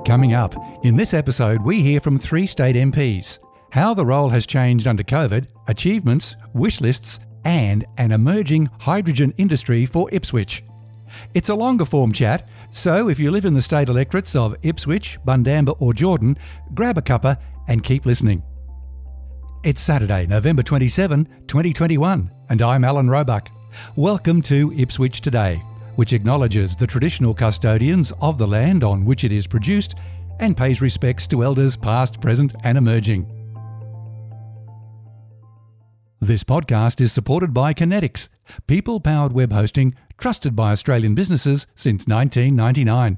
Coming up, in this episode we hear from 3 state MPs, how the role has changed under COVID, achievements, wish lists and an emerging hydrogen industry for Ipswich. It's a longer form chat, so if you live in the state electorates of Ipswich, Bundamba or Jordan, grab a cuppa and keep listening. It's Saturday, November 27, 2021 and I'm Alan Roebuck. Welcome to Ipswich Today, which acknowledges the traditional custodians of the land on which it is produced and pays respects to elders past, present and emerging. This podcast is supported by Kinetics, people-powered web hosting trusted by Australian businesses since 1999.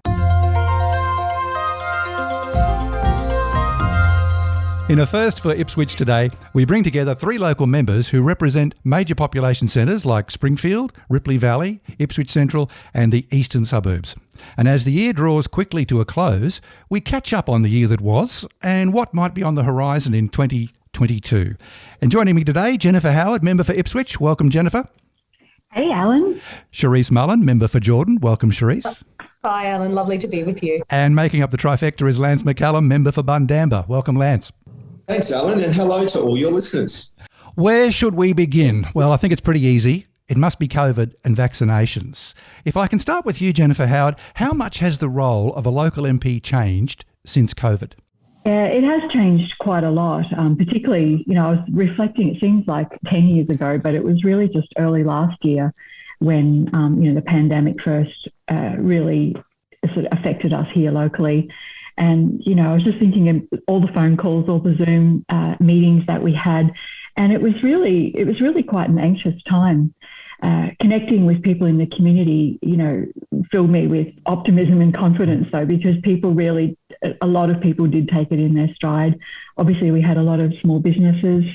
In a first for Ipswich Today, we bring together 3 local members who represent major population centres like Springfield, Ripley Valley, Ipswich Central and the eastern suburbs. And as the year draws quickly to a close, we catch up on the year that was and what might be on the horizon in 2022. And joining me today, Jennifer Howard, member for Ipswich. Welcome, Jennifer. Hey, Alan. Charis Mullen, member for Jordan. Welcome, Charis. Hi, Alan. Lovely to be with you. And making up the trifecta is Lance McCallum, member for Bundamba. Welcome, Lance. Thanks, Alan, and hello to all your listeners. Where should we begin? Well, I think it's pretty easy. It must be COVID and vaccinations. If I can start with you, Jennifer Howard, how much has the role of a local MP changed since COVID? Yeah, it has changed quite a lot, particularly, I was reflecting, it seems like 10 years ago, but it was really just early last year when, the pandemic first really sort of affected us here locally. And, I was just thinking of all the phone calls, all the Zoom meetings that we had. And it was really quite an anxious time. Connecting with people in the community, filled me with optimism and confidence, though, because a lot of people did take it in their stride. Obviously, we had a lot of small businesses,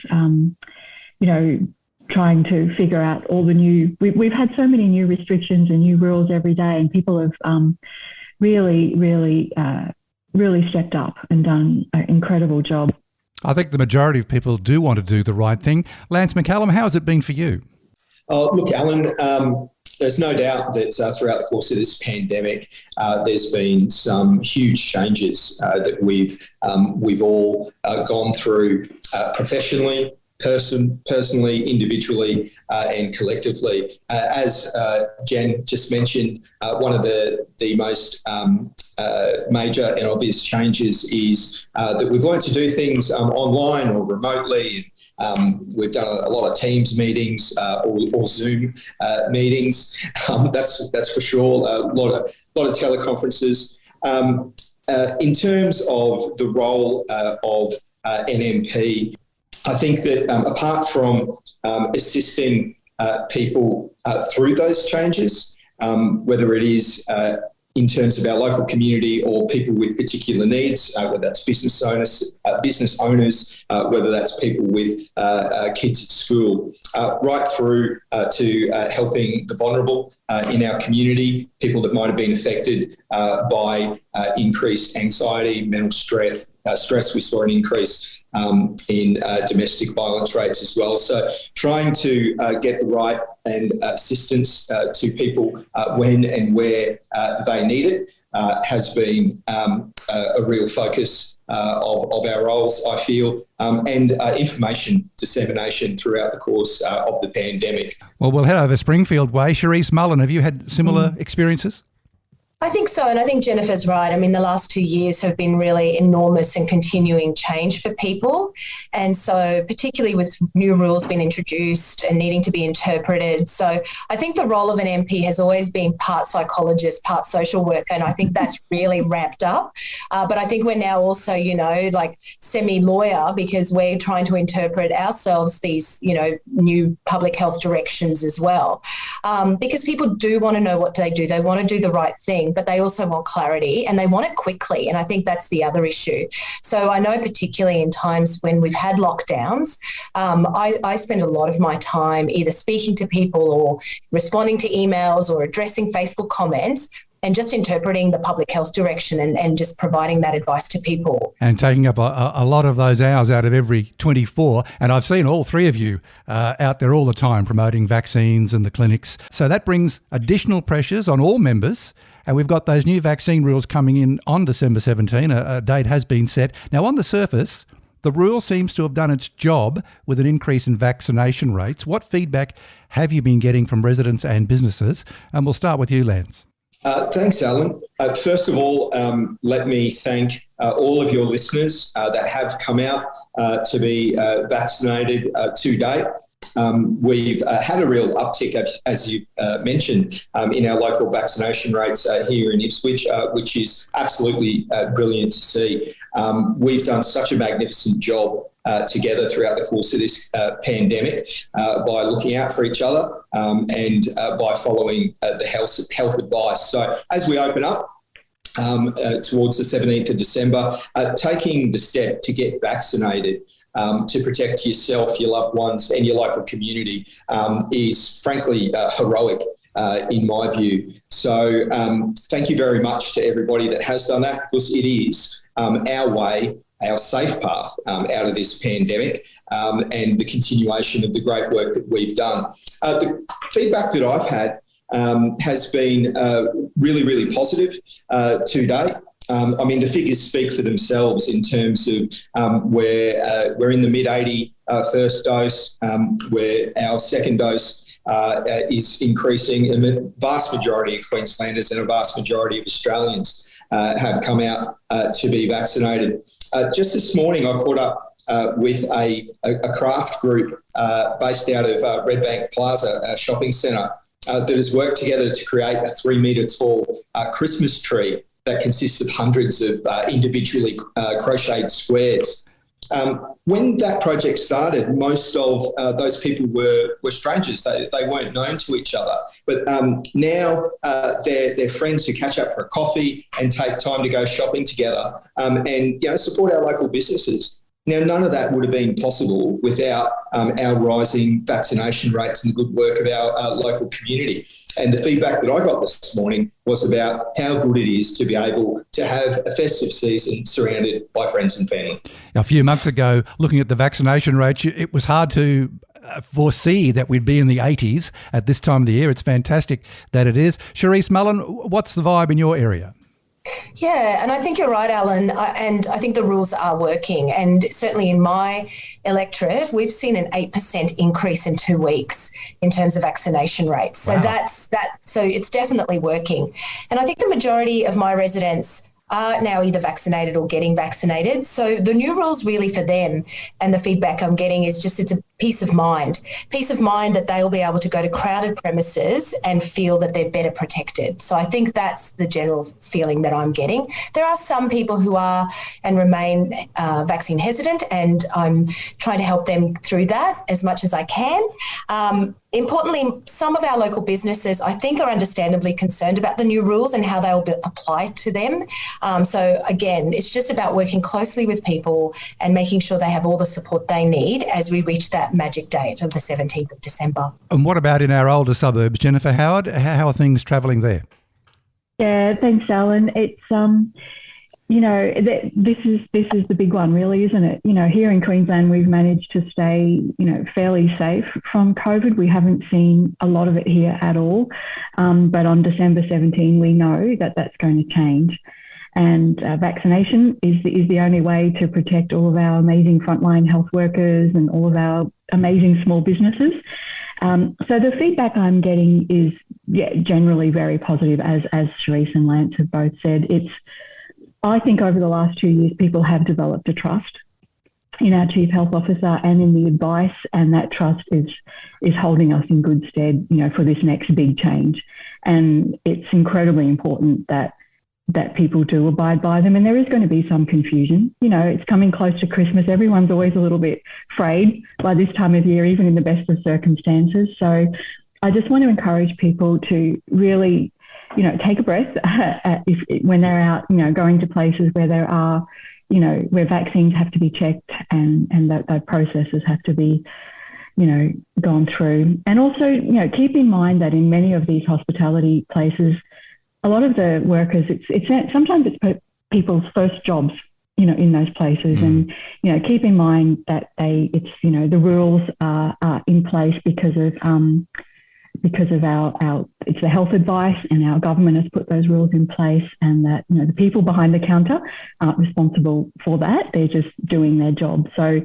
trying to figure out all the new... We've had so many new restrictions and new rules every day, and people have really stepped up and done an incredible job. I think the majority of people do want to do the right thing. Lance McCallum, how has it been for you? Look, Alan, there's no doubt that throughout the course of this pandemic, there's been some huge changes that we've all gone through professionally, personally, individually, and collectively. As Jen just mentioned, one of the most major and obvious changes is that we've learned to do things online or remotely. We've done a lot of Teams meetings or Zoom meetings. That's for sure. A lot of teleconferences. In terms of the role of an MP, I think that apart from assisting people through those changes, whether it is in terms of our local community or people with particular needs, whether that's business owners, whether that's people with kids at school, right through to helping the vulnerable in our community, people that might have been affected by increased anxiety, mental stress. We saw an increase in domestic violence rates as well. So trying to get the right and assistance to people when and where they need it has been a real focus of our roles, I feel, and information dissemination throughout the course of the pandemic. Well, we'll head over Springfield way. Charis Mullen, have you had similar experiences? I think so, and I think Jennifer's right. I mean, the last 2 years have been really enormous and continuing change for people. And so particularly with new rules being introduced and needing to be interpreted. So I think the role of an MP has always been part psychologist, part social worker, and I think that's really ramped up. But I think we're now also, like semi-lawyer because we're trying to interpret ourselves these, new public health directions as well. Because people do want to know what they do. They want to do the right thing, but they also want clarity and they want it quickly. And I think that's the other issue. So I know particularly in times when we've had lockdowns, I spend a lot of my time either speaking to people or responding to emails or addressing Facebook comments and just interpreting the public health direction and just providing that advice to people. And taking up a lot of those hours out of every 24. And I've seen all three of you out there all the time promoting vaccines and the clinics. So that brings additional pressures on all members. And we've got those new vaccine rules coming in on December 17. A date has been set. Now, on the surface, the rule seems to have done its job with an increase in vaccination rates. What feedback have you been getting from residents and businesses? And we'll start with you, Lance. Thanks, Alan. First of all, let me thank all of your listeners that have come out to be vaccinated to date. We've had a real uptick, as you mentioned, in our local vaccination rates here in Ipswich, which is absolutely brilliant to see. We've done such a magnificent job together throughout the course of this pandemic by looking out for each other and by following the health advice. So as we open up towards the 17th of December, taking the step to get vaccinated to protect yourself, your loved ones and your local community is frankly heroic in my view. So thank you very much to everybody that has done that, because it is our way, our safe path out of this pandemic and the continuation of the great work that we've done. The feedback that I've had has been really, really positive to date. I mean, the figures speak for themselves in terms of we're in the mid-80 first dose, where our second dose is increasing, and the vast majority of Queenslanders and a vast majority of Australians have come out to be vaccinated. Just this morning, I caught up with a craft group based out of Redbank Plaza shopping centre that has worked together to create a 3 metre tall Christmas tree that consists of hundreds of individually crocheted squares. When that project started, most of those people were strangers. They weren't known to each other. But now they're friends who catch up for a coffee and take time to go shopping together and support our local businesses. Now, none of that would have been possible without our rising vaccination rates and the good work of our local community. And the feedback that I got this morning was about how good it is to be able to have a festive season surrounded by friends and family. A few months ago, looking at the vaccination rates, it was hard to foresee that we'd be in the 80s at this time of the year. It's fantastic that it is. Charis, Mullen, what's the vibe in your area? Yeah, and I think you're right, Alan, and I think the rules are working. And certainly in my electorate, we've seen an 8% increase in 2 weeks in terms of vaccination rates. So Wow. So it's definitely working. And I think the majority of my residents are now either vaccinated or getting vaccinated. So the new rules really for them, and the feedback I'm getting is just it's a peace of mind that they'll be able to go to crowded premises and feel that they're better protected. So I think that's the general feeling that I'm getting. There are some people who are and remain vaccine hesitant, and I'm trying to help them through that as much as I can. Importantly, some of our local businesses, I think, are understandably concerned about the new rules and how they will be applied to them. So again, it's just about working closely with people and making sure they have all the support they need as we reach that magic date of the 17th of December. And what about in our older suburbs, Jennifer Howard? How are things travelling there? Yeah, thanks, Alan. It's this is the big one, really, isn't it? Here in Queensland, we've managed to stay, fairly safe from COVID. We haven't seen a lot of it here at all. But on December 17, we know that that's going to change. And vaccination is the only way to protect all of our amazing frontline health workers and all of our amazing small businesses. So the feedback I'm getting is, generally very positive, as Charis and Lance have both said. I think over the last 2 years, people have developed a trust in our Chief Health Officer and in the advice, and that trust is holding us in good stead, for this next big change. And it's incredibly important that people do abide by them. And there is going to be some confusion. It's coming close to Christmas. Everyone's always a little bit frayed by this time of year, even in the best of circumstances. So I just want to encourage people to really, take a breath when they're out, going to places where there are, where vaccines have to be checked and that processes have to be, gone through. And also, keep in mind that in many of these hospitality places, a lot of the workers, sometimes it's people's first jobs, in those places. And, keep in mind that the rules are in place because of because of it's the health advice, and our government has put those rules in place, and that, the people behind the counter aren't responsible for that. They're just doing their job. So,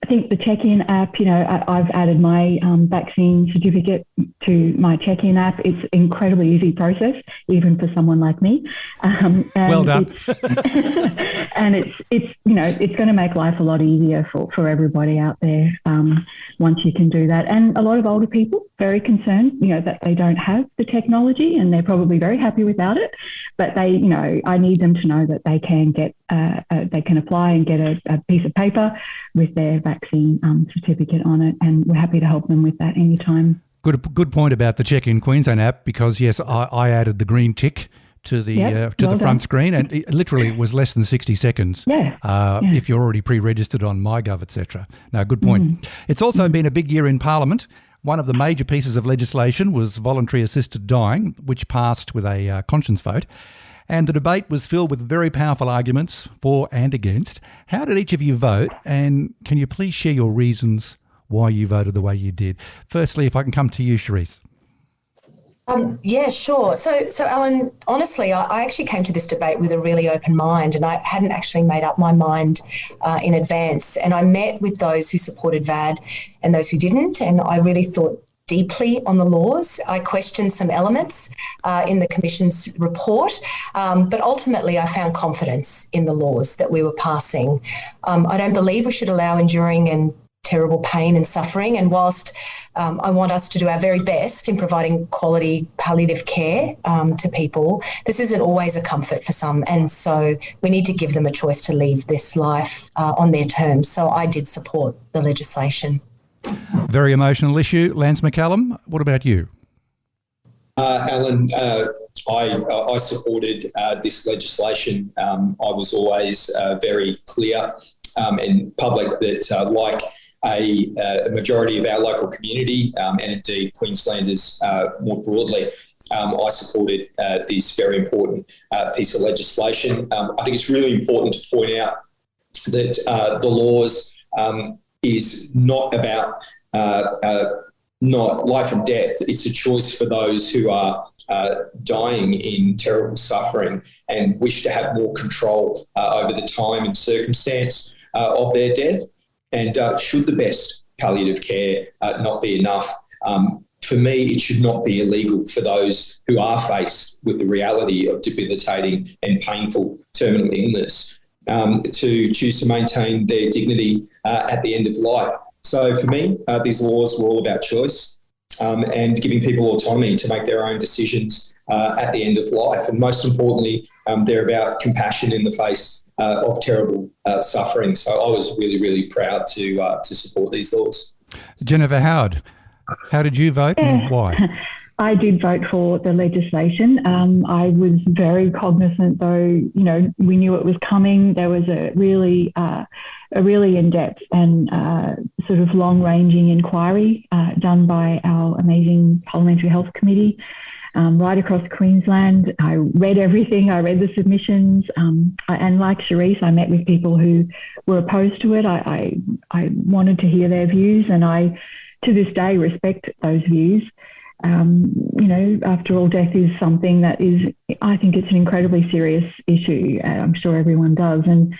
I think the check-in app, I've added my vaccine certificate to my check-in app. It's an incredibly easy process, even for someone like me. And well done. And it's going to make life a lot easier for everybody out there once you can do that. And a lot of older people, very concerned, that they don't have the technology, and they're probably very happy without it. But they, I need them to know that they can get, they can apply and get a piece of paper with their vaccine certificate on it, and we're happy to help them with that anytime. Good point about the Check-in Queensland app, because yes, I added the green tick to the front screen, and it literally was less than 60 seconds. If you're already pre-registered on MyGov, etc. No, good point. It's also been a big year in Parliament. One of the major pieces of legislation was voluntary assisted dying, which passed with a conscience vote. And the debate was filled with very powerful arguments for and against. How did each of you vote? And can you please share your reasons why you voted the way you did? Firstly, if I can come to you, Charis. Yeah, sure. So Alan, honestly, I actually came to this debate with a really open mind, and I hadn't actually made up my mind in advance. And I met with those who supported VAD and those who didn't, and I really thought deeply on the laws. I questioned some elements in the Commission's report, but ultimately I found confidence in the laws that we were passing. I don't believe we should allow enduring and terrible pain and suffering. And whilst I want us to do our very best in providing quality palliative care to people, this isn't always a comfort for some. And so we need to give them a choice to leave this life on their terms. So I did support the legislation. Very emotional issue. Lance McCallum, what about you? Alan, I supported this legislation. I was always very clear and public that like a majority of our local community and indeed Queenslanders more broadly, I supported this very important piece of legislation. I think it's really important to point out that the laws is not about not life and death. It's a choice for those who are dying in terrible suffering and wish to have more control over the time and circumstance of their death. And should the best palliative care not be enough, for me, it should not be illegal for those who are faced with the reality of debilitating and painful terminal illness to choose to maintain their dignity at the end of life. So for me, these laws were all about choice and giving people autonomy to make their own decisions at the end of life. And most importantly, they're about compassion in the face of terrible suffering. So I was really, really proud to support these laws. Jennifer Howard, how did you vote and why? I did vote for the legislation. I was very cognizant, though, we knew it was coming. There was a really in-depth and sort of long-ranging inquiry done by our amazing Parliamentary Health Committee right across Queensland. I read everything. I read the submissions. And like Charis, I met with people who were opposed to it. I wanted to hear their views, and I, to this day, respect those views. After all, death is something that is, I think it's an incredibly serious issue. I'm sure everyone does. And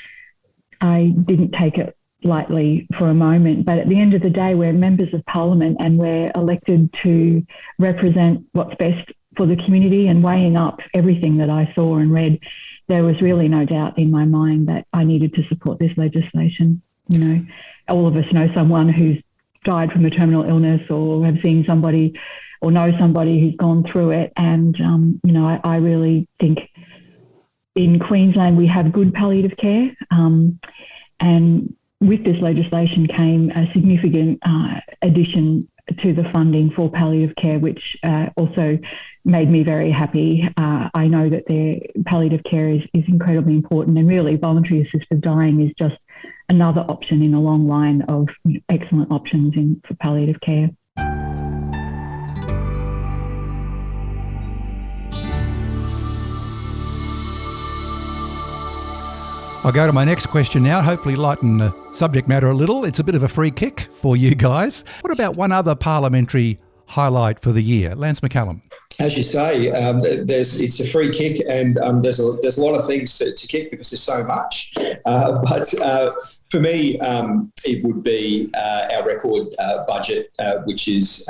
I didn't take it lightly for a moment. But at the end of the day, we're members of Parliament and we're elected to represent what's best for the community. And weighing up everything that I saw and read, there was really no doubt in my mind that I needed to support this legislation. All of us know someone who's died from a terminal illness or have seen somebody or know somebody who's gone through it. And, I really think in Queensland we have good palliative care. And with this legislation came a significant addition to the funding for palliative care, which also made me very happy. I know that their palliative care is incredibly important, and really voluntary assisted dying is just another option in a long line of excellent options for palliative care. I'll go to my next question now, hopefully lighten the subject matter a little. It's a bit of a free kick for you guys. What about one other parliamentary highlight for the year? Lance McCallum. As you say, it's a free kick, and there's a lot of things to kick because there's so much. But for me, it would be our record budget, which has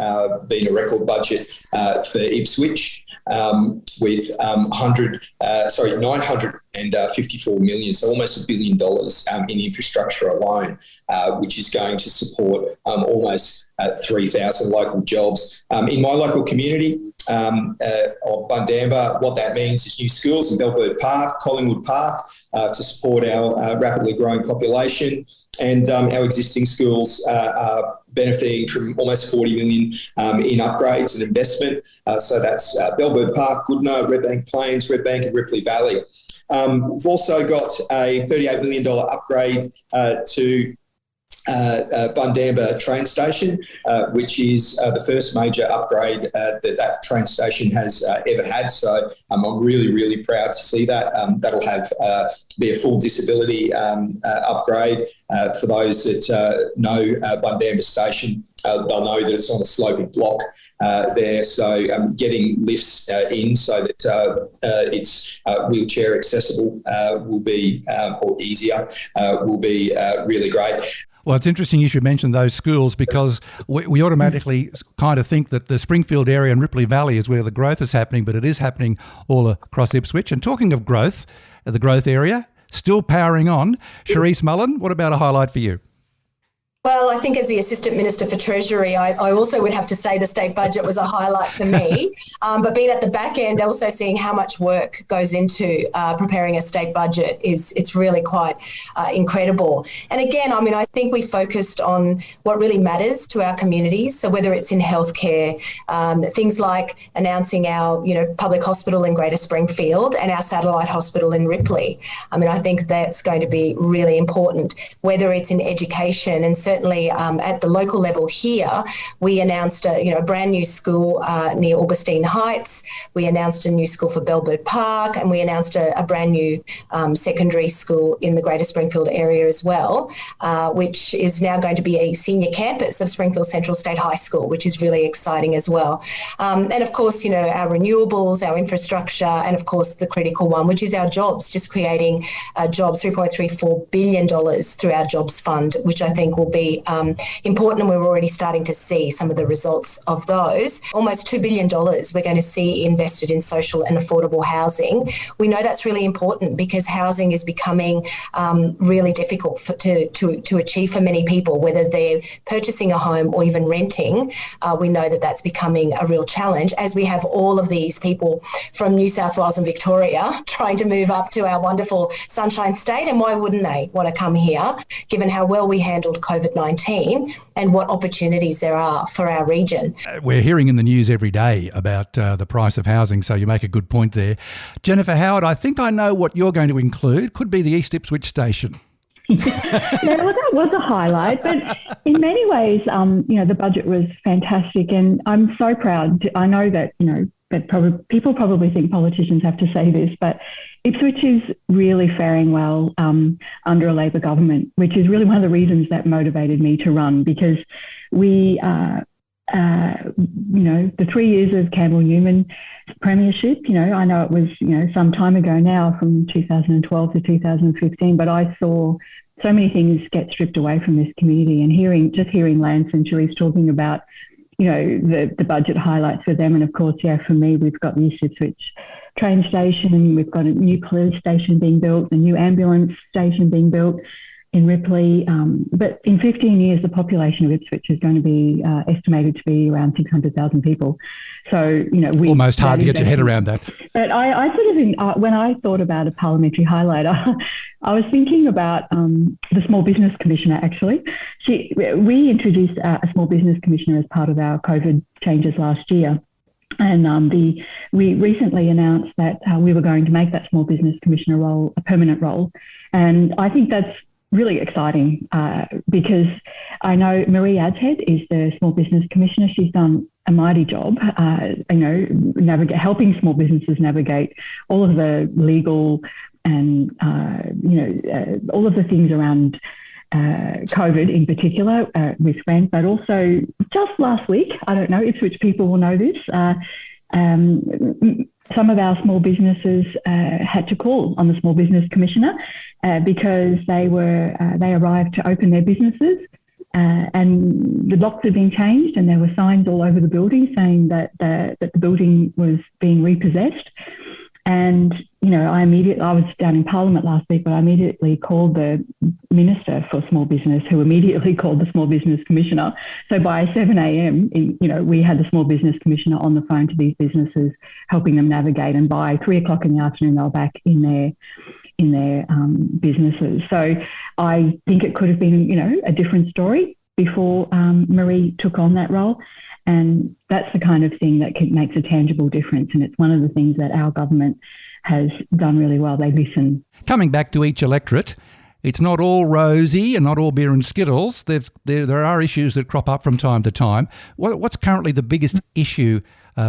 been a record budget for Ipswich. With 954 million, so almost $1 billion in infrastructure alone, which is going to support almost 3,000 local jobs. In my local community of Bundamba, what that means is new schools in Belbird Park, Collingwood Park, to support our rapidly growing population. And our existing schools are benefiting from almost 40 million in upgrades and investment. So that's Belbird Park, Goodna, Redbank Plains, Redbank and Ripley Valley. We've also got a $38 million upgrade to Bundamba train station, which is the first major upgrade that train station has ever had. So I'm really, really proud to see that. That'll be a full disability upgrade. For those that know Bundamba station, they'll know that it's on a sloping block there. So getting lifts in so that it's wheelchair accessible will be, or easier, will be really great. Well, it's interesting you should mention those schools because we automatically kind of think that the Springfield area and Ripley Valley is where the growth is happening, but it is happening all across Ipswich. And talking of growth, the growth area, still powering on. Charis, Mullen, what about a highlight for you? Well, I think as the Assistant Minister for Treasury, I also would have to say the state budget was a highlight for me. But being at the back end, also seeing how much work goes into preparing a state budget it's really quite incredible. And again, I mean, I think we focused on what really matters to our communities. So whether it's in healthcare, things like announcing our public hospital in Greater Springfield and our satellite hospital in Ripley. I mean, I think that's going to be really important. Whether it's in education and certainly at the local level here, we announced a brand new school near Augustine Heights. We announced a new school for Belbird Park, and we announced a brand new secondary school in the Greater Springfield area as well, which is now going to be a senior campus of Springfield Central State High School, which is really exciting as well. And of course, our renewables, our infrastructure, and of course the critical one, which is our jobs, just creating jobs, $3.34 billion through our jobs fund, which I think will be important, and we're already starting to see some of the results of those. Almost $2 billion we're going to see invested in social and affordable housing. We know that's really important because housing is becoming really difficult to achieve for many people, whether they're purchasing a home or even renting. We know that that's becoming a real challenge as we have all of these people from New South Wales and Victoria trying to move up to our wonderful Sunshine State. And why wouldn't they want to come here, given how well we handled COVID-19 and what opportunities there are for our region. We're hearing in the news every day about the price of housing, so you make a good point there. Jennifer Howard, I think I know what you're going to include. Could be the East Ipswich station. Yeah, well, that was a highlight, but in many ways, the budget was fantastic, and I'm so proud. I know that, that people probably think politicians have to say this, but Ipswich is really faring well under a Labor government, which is really one of the reasons that motivated me to run, because we, the 3 years of Campbell Newman premiership, I know it was, some time ago now, from 2012 to 2015, but I saw so many things get stripped away from this community, and hearing Lance and Charis talking about, the budget highlights for them. And of course, for me, we've got the East Ipswich train station, and we've got a new police station being built, a new ambulance station being built in Ripley. But in 15 years, the population of Ipswich is going to be estimated to be around 600,000 people. So, we almost hard to get your head around that. But I sort of, when I thought about a parliamentary highlight, I was thinking about the Small Business Commissioner, actually. We introduced a Small Business Commissioner as part of our COVID changes last year. And we recently announced that we were going to make that Small Business Commissioner role a permanent role. And I think that's really exciting because I know Marie Adshead is the Small Business Commissioner. She's done a mighty job, helping small businesses navigate all of the legal and, all of the things around COVID in particular with rent, but also just last week, I don't know, Ipswich people will know this, some of our small businesses had to call on the Small Business Commissioner because they arrived to open their businesses and the locks had been changed and there were signs all over the building saying that the building was being repossessed. And, I was down in Parliament last week, but I immediately called the Minister for Small Business, who immediately called the Small Business Commissioner. So by 7 a.m, we had the Small Business Commissioner on the phone to these businesses, helping them navigate. And by 3 o'clock in the afternoon, they were back in their businesses. So I think it could have been, a different story before Marie took on that role. And that's the kind of thing that makes a tangible difference. And it's one of the things that our government has done really well. They listen. Coming back to each electorate, it's not all rosy and not all beer and skittles. There are issues that crop up from time to time. What's currently the biggest issue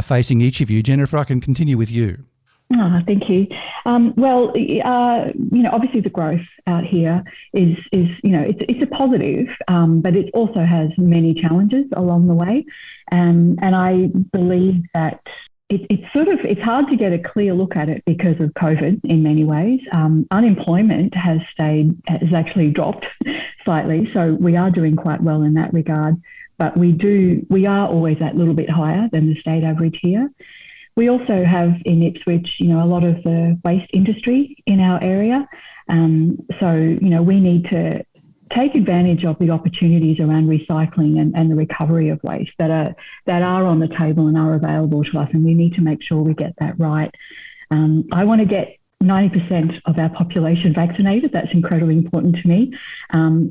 facing each of you? Jennifer, I can continue with you. Oh, thank you. Obviously the growth out here is it's a positive, but it also has many challenges along the way. And I believe that it's hard to get a clear look at it because of COVID in many ways. Unemployment has actually dropped slightly. So we are doing quite well in that regard, but we are always that little bit higher than the state average here. We also have in Ipswich, a lot of the waste industry in our area. So we need to take advantage of the opportunities around recycling and the recovery of waste that are on the table and are available to us, and we need to make sure we get that right. I want to get 90% of our population vaccinated. That's incredibly important to me.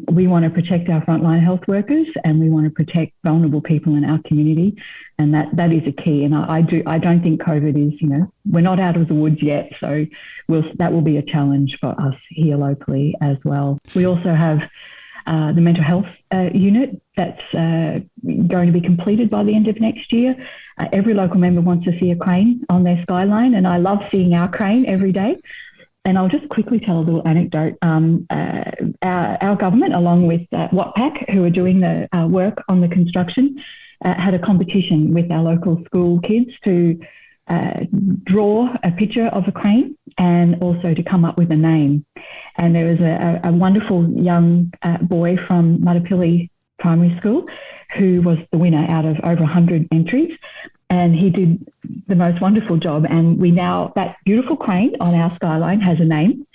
We want to protect our frontline health workers and we want to protect vulnerable people in our community, and that is a key. And I don't think COVID is, we're not out of the woods yet, so that will be a challenge for us here locally as well. We also have the mental health unit that's going to be completed by the end of next year. Every local member wants to see a crane on their skyline, and I love seeing our crane every day. And I'll just quickly tell a little anecdote. Our government, along with WATPAC, who are doing the work on the construction, had a competition with our local school kids to draw a picture of a crane and also to come up with a name. And there was a wonderful young boy from Mudapilly Primary School who was the winner out of over 100 entries. And he did the most wonderful job. And that beautiful crane on our skyline has a name,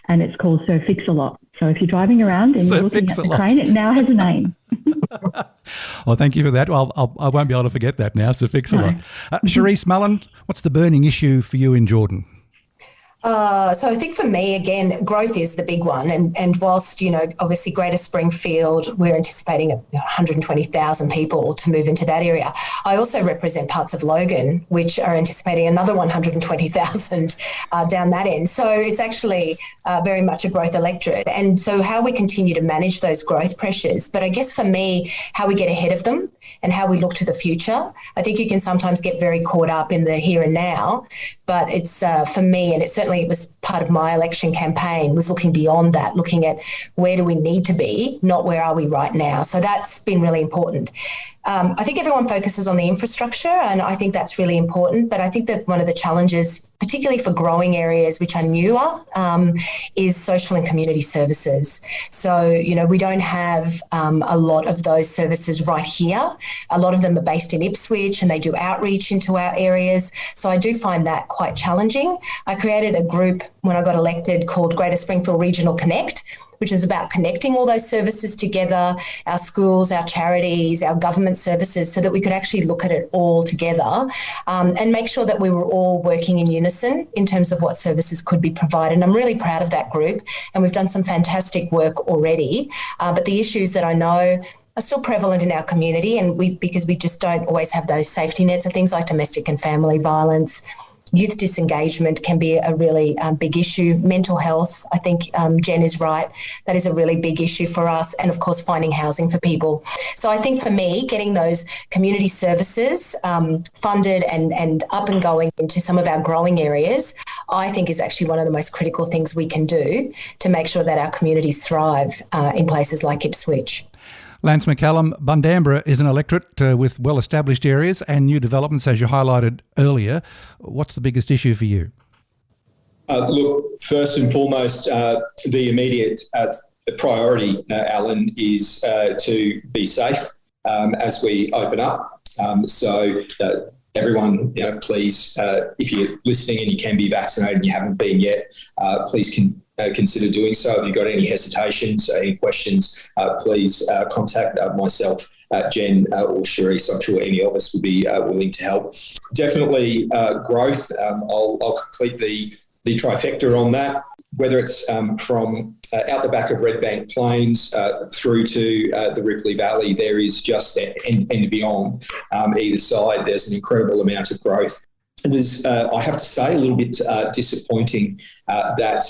and it's called Sir Fix-A-Lot. So if you're driving around and you're looking at the crane, it now has a name. Well, thank you for that. Well, I won't be able to forget that now. Sir Fix-A-Lot. Charis, Mullen, what's the burning issue for you in Jordan? So I think for me, again, growth is the big one. And whilst, obviously Greater Springfield, we're anticipating 120,000 people to move into that area. I also represent parts of Logan, which are anticipating another 120,000 down that end. So it's actually very much a growth electorate. And so how we continue to manage those growth pressures. But I guess for me, how we get ahead of them and how we look to the future. I think you can sometimes get very caught up in the here and now, but it's for me, and it was part of my election campaign, was looking beyond that, looking at where do we need to be, not where are we right now. So that's been really important. I think everyone focuses on the infrastructure, and I think that's really important. But I think that one of the challenges, particularly for growing areas which are newer, is social and community services. So, we don't have a lot of those services right here. A lot of them are based in Ipswich and they do outreach into our areas. So I do find that quite challenging. I created a group when I got elected called Greater Springfield Regional Connect, which is about connecting all those services together, our schools, our charities, our government services, so that we could actually look at it all together and make sure that we were all working in unison in terms of what services could be provided. And I'm really proud of that group, and we've done some fantastic work already. But the issues that I know are still prevalent in our community, and because we just don't always have those safety nets, and things like domestic and family violence, Youth disengagement can be a really big issue. Mental health, I think Jen is right. That is a really big issue for us. And of course, finding housing for people. So I think for me, getting those community services funded and up and going into some of our growing areas, I think is actually one of the most critical things we can do to make sure that our communities thrive in places like Ipswich. Lance McCallum, Bundamba is an electorate with well-established areas and new developments, as you highlighted earlier. What's the biggest issue for you? Look, first and foremost, the immediate priority, Alan, is to be safe as we open up. So everyone, please, if you're listening and you can be vaccinated and you haven't been yet, please consider doing so. If you've got any hesitations, any questions, please contact myself, Jen or Charis. I'm sure any of us would be willing to help. Definitely growth. I'll complete the trifecta on that. Whether it's from out the back of Redbank Plains through to the Ripley Valley, there is just, and beyond either side, there's an incredible amount of growth. It was, I have to say, a little bit disappointing that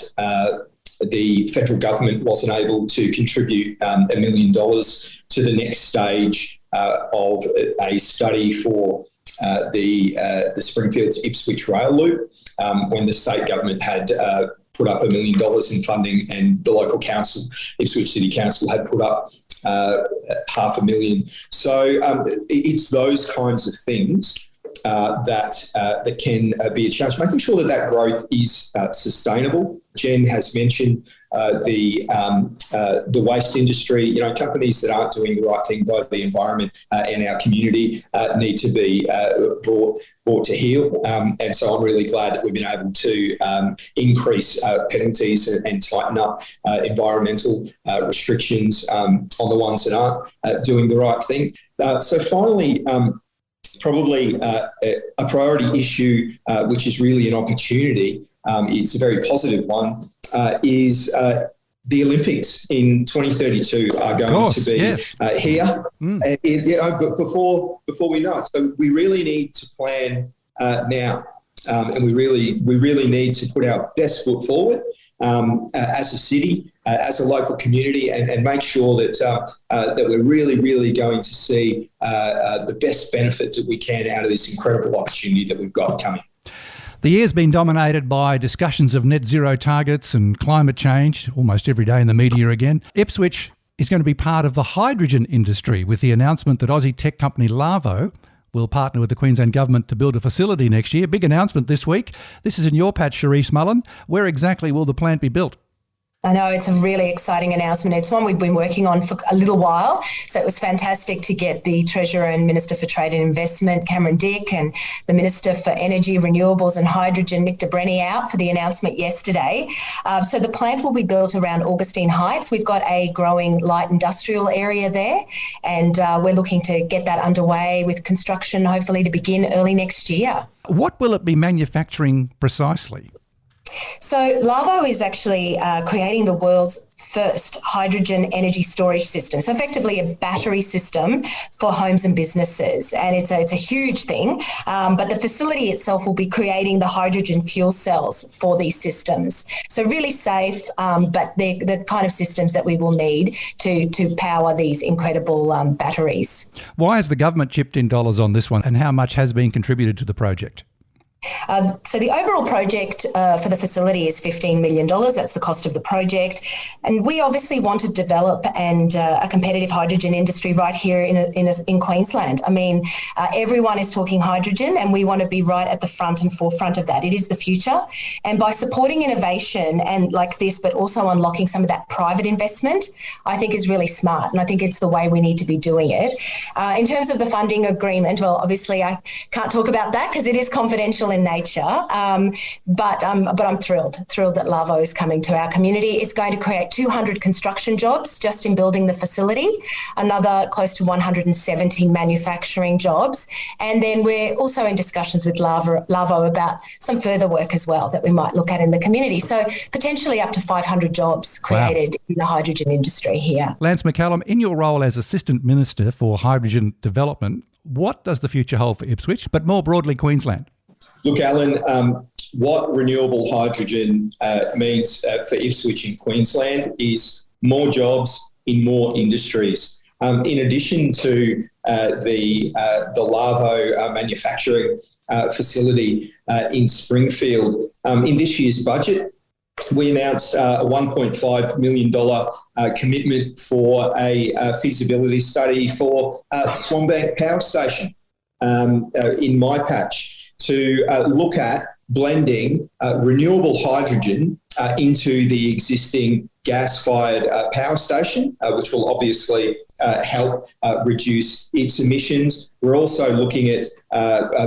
the federal government wasn't able to contribute $1 million to the next stage of a study for the Springfield to Ipswich rail loop, when the state government had put up $1 million in funding, and the local council, Ipswich City Council, had put up $500,000. So it's those kinds of things that can be a challenge, making sure that growth is sustainable. Jen has mentioned the waste industry. Companies that aren't doing the right thing by the environment and our community need to be brought to heel. And so I'm really glad that we've been able to increase penalties and tighten up environmental restrictions on the ones that aren't doing the right thing. So finally, probably a priority issue, which is really an opportunity, it's a very positive one, is the Olympics in 2032 are going to be here. But before we know it. So we really need to plan now, and we really need to put our best foot forward as a city, as a local community, and make sure that we're really going to see the best benefit that we can out of this incredible opportunity that we've got coming. The year's been dominated by discussions of net zero targets and climate change, almost every day in the media again. Ipswich is going to be part of the hydrogen industry with the announcement that Aussie tech company Lavo will partner with the Queensland Government to build a facility next year. Big announcement this week. This is in your patch, Charis, Mullen. Where exactly will the plant be built? I know, it's a really exciting announcement. It's one we've been working on for a little while. So it was fantastic to get the Treasurer and Minister for Trade and Investment, Cameron Dick, and the Minister for Energy, Renewables and Hydrogen, Mick de Brenny, out for the announcement yesterday. So the plant will be built around Augustine Heights. We've got a growing light industrial area there, and we're looking to get that underway with construction hopefully to begin early next year. What will it be manufacturing precisely? So Lavo is actually creating the world's first hydrogen energy storage system. So effectively a battery system for homes and businesses. And it's a huge thing. But the facility itself will be creating the hydrogen fuel cells for these systems. So really safe, but they're the kind of systems that we will need to power these incredible batteries. Why has the government chipped in dollars on this one, and how much has been contributed to the project? So the overall project for the facility is $15 million. That's the cost of the project. And we obviously want to develop a competitive hydrogen industry right here in Queensland. I mean, everyone is talking hydrogen, and we want to be right at the front and forefront of that. It is the future. And by supporting innovation and like this, but also unlocking some of that private investment, I think is really smart. And I think it's the way we need to be doing it. In terms of the funding agreement, well, obviously I can't talk about that because it is confidential in nature, but I'm thrilled that Lavo is coming to our community. It's going to create 200 construction jobs just in building the facility, another close to 170 manufacturing jobs, and then we're also in discussions with Lavo about some further work as well that we might look at in the community. So potentially up to 500 jobs created in the hydrogen industry here. Lance McCallum, in your role as Assistant Minister for Hydrogen Development, what does the future hold for Ipswich, but more broadly Queensland? Look, Alan, what renewable hydrogen means for Ipswich in Queensland is more jobs in more industries. In addition to the Lavo manufacturing facility in Springfield, in this year's budget, we announced a $1.5 million commitment for a feasibility study for Swanbank Power Station in my patch to look at blending renewable hydrogen into the existing gas-fired power station, which will obviously help reduce its emissions. We're also looking at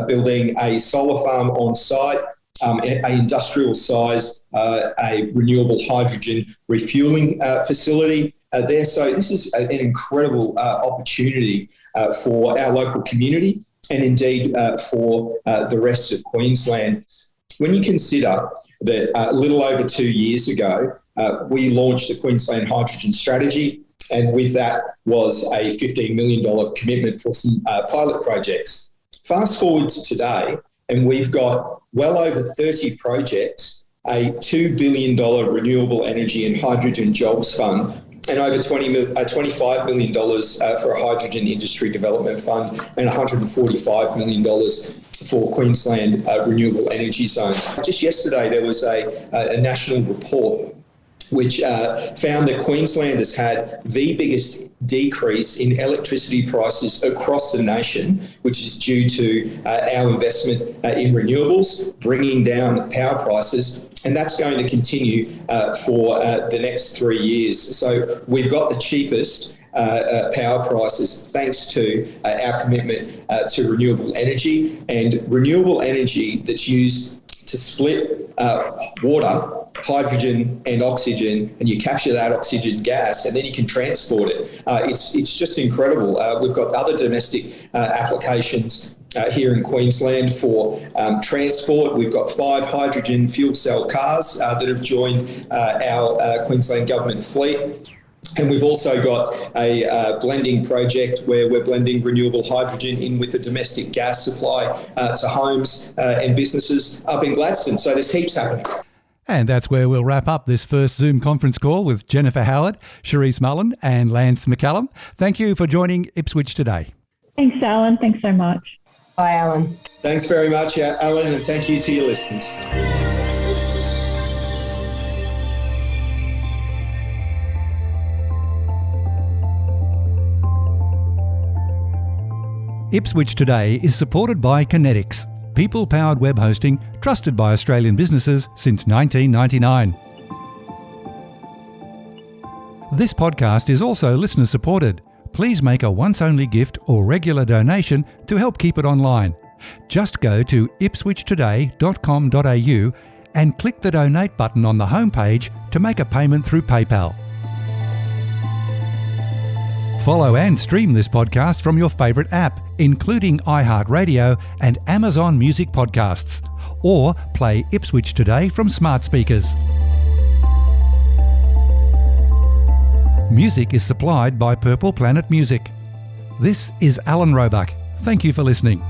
building a solar farm on site, an industrial size, a renewable hydrogen refueling facility there. So this is an incredible opportunity for our local community and indeed for the rest of Queensland. When you consider that a little over 2 years ago, we launched the Queensland Hydrogen Strategy, and with that was a $15 million commitment for some pilot projects. Fast forward to today, and we've got well over 30 projects, a $2 billion renewable energy and hydrogen jobs fund, and over $25 million for a hydrogen industry development fund, and $145 million for Queensland renewable energy zones. Just yesterday, there was a national report which found that Queensland has had the biggest decrease in electricity prices across the nation, which is due to our investment in renewables, bringing down power prices. And that's going to continue for the next 3 years. So we've got the cheapest power prices thanks to our commitment to renewable energy, and renewable energy that's used to split water, hydrogen and oxygen, and you capture that oxygen gas and then you can transport it. It's just incredible. We've got other domestic applications here in Queensland for transport. We've got 5 hydrogen fuel cell cars that have joined our Queensland government fleet. And we've also got a blending project where we're blending renewable hydrogen in with the domestic gas supply to homes and businesses up in Gladstone. So there's heaps happening. And that's where we'll wrap up this first Zoom conference call with Jennifer Howard, Charis Mullen and Lance McCallum. Thank you for joining Ipswich Today. Thanks, Alan. Thanks so much. Bye, Alan. Thanks very much, Alan, and thank you to your listeners. Ipswich Today is supported by Kinetics, people-powered web hosting trusted by Australian businesses since 1999. This podcast is also listener-supported. Please make a once-only gift or regular donation to help keep it online. Just go to ipswichtoday.com.au and click the donate button on the homepage to make a payment through PayPal. Follow and stream this podcast from your favourite app, including iHeartRadio and Amazon Music Podcasts, or play Ipswich Today from smart speakers. Music is supplied by Purple Planet Music. This is Alan Roebuck. Thank you for listening.